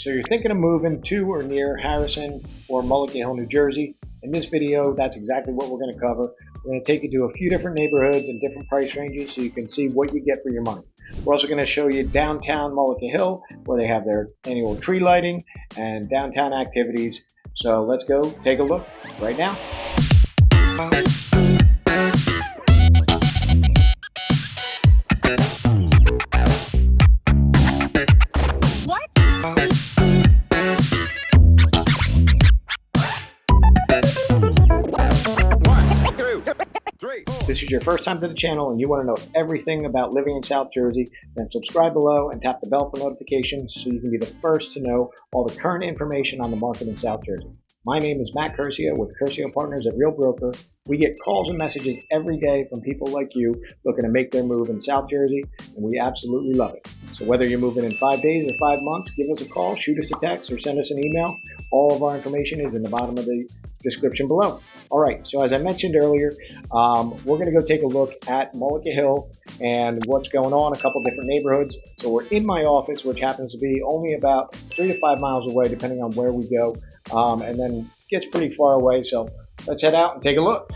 So you're thinking of moving to or near Harrison or Mullica Hill, New Jersey. In this video, that's exactly what we're going to cover. We're going to take you to a few different neighborhoods and different price ranges so you can see what you get for your money. We're also going to show you downtown Mullica Hill, where they have their annual tree lighting and downtown activities. So let's go take a look right now. If this is your first time to the channel and you want to know everything about living in South Jersey, then subscribe below and tap the bell for notifications so you can be the first to know all the current information on the market in South Jersey. My name is Matt Curcio with Curcio Partners at Real Broker. We get calls and messages every day from people like you looking to make their move in South Jersey, and we absolutely love it. So whether you're moving in 5 days or 5 months, give us a call, shoot us a text, or send us an email. All of our information is in the bottom of the description below. All right, so as I mentioned earlier, we're going to go take a look at Mullica Hill and what's going on, a couple different neighborhoods. So we're in my office, which happens to be only about 3 to 5 miles away, depending on where we go, and then gets pretty far away. So let's head out and take a look.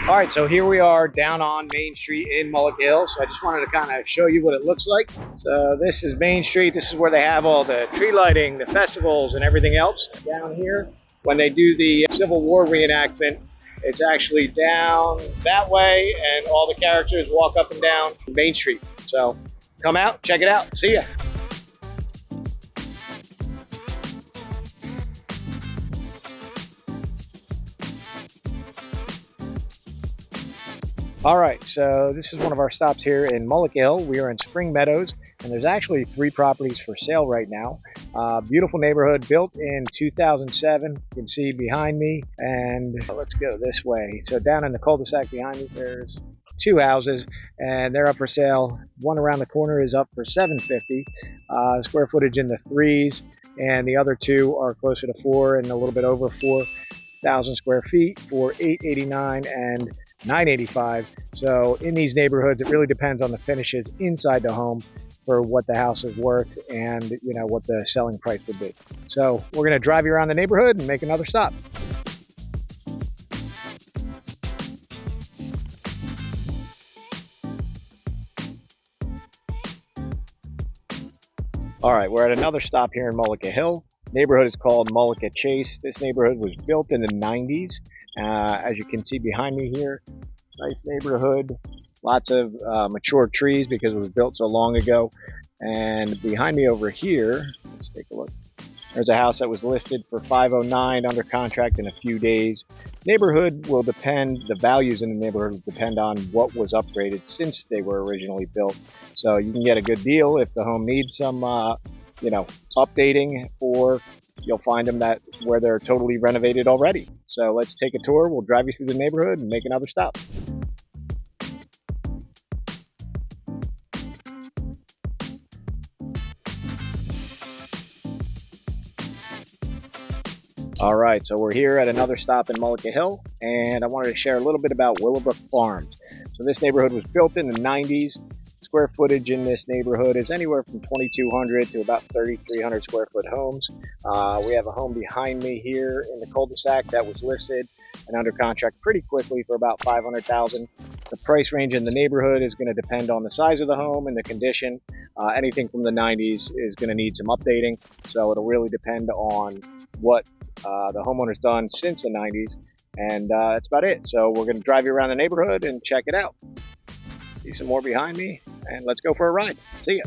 All right, so here we are down on Main Street in Mullica Hill. So I just wanted to kind of show you what it looks like. So this is Main Street. This is where they have all the tree lighting, the festivals, and everything else. Down here, when they do the Civil War reenactment, it's actually down that way, and all the characters walk up and down Main Street. So come out, check it out. See ya. All right, so this is one of our stops here in Mullica Hill. We are in Spring Meadows, and there's actually 3 properties for sale right now. Beautiful neighborhood, built in 2007. You can see behind me, and let's go this way. So down in the cul-de-sac behind me, there's 2 houses, and they're up for sale. One around the corner is up for $750, square footage in the 3s, and the other 2 are closer to 4 and a little bit over 4,000 square feet for $889 and $985. So in these neighborhoods, it really depends on the finishes inside the home for what the house is worth and what the selling price would be. So we're going to drive you around the neighborhood and make another stop. All right, we're at another stop here in Mullica Hill. Neighborhood is called Mullica Chase. This neighborhood was built in the 90s. As you can see behind me here, nice neighborhood, lots of mature trees because it was built so long ago. And behind me over here, let's take a look. There's a house that was listed for $509 under contract in a few days. Neighborhood will depend, the values in the neighborhood will depend on what was upgraded since they were originally built. So you can get a good deal if the home needs some, updating, or you'll find them where they're totally renovated already. So let's take a tour. We'll drive you through the neighborhood and make another stop. All right, so we're here at another stop in Mullica Hill, and I wanted to share a little bit about Willowbrook Farms. So this neighborhood was built in the 90s. Square footage in this neighborhood is anywhere from 2,200 to about 3,300 square foot homes. We have a home behind me here in the cul-de-sac that was listed and under contract pretty quickly for about $500,000. The price range in the neighborhood is going to depend on the size of the home and the condition. Anything from the 90s is going to need some updating, so it'll really depend on what the homeowner's done since the 90s, and that's about it. So we're going to drive you around the neighborhood and check it out. See some more behind me, and let's go for a ride. See ya.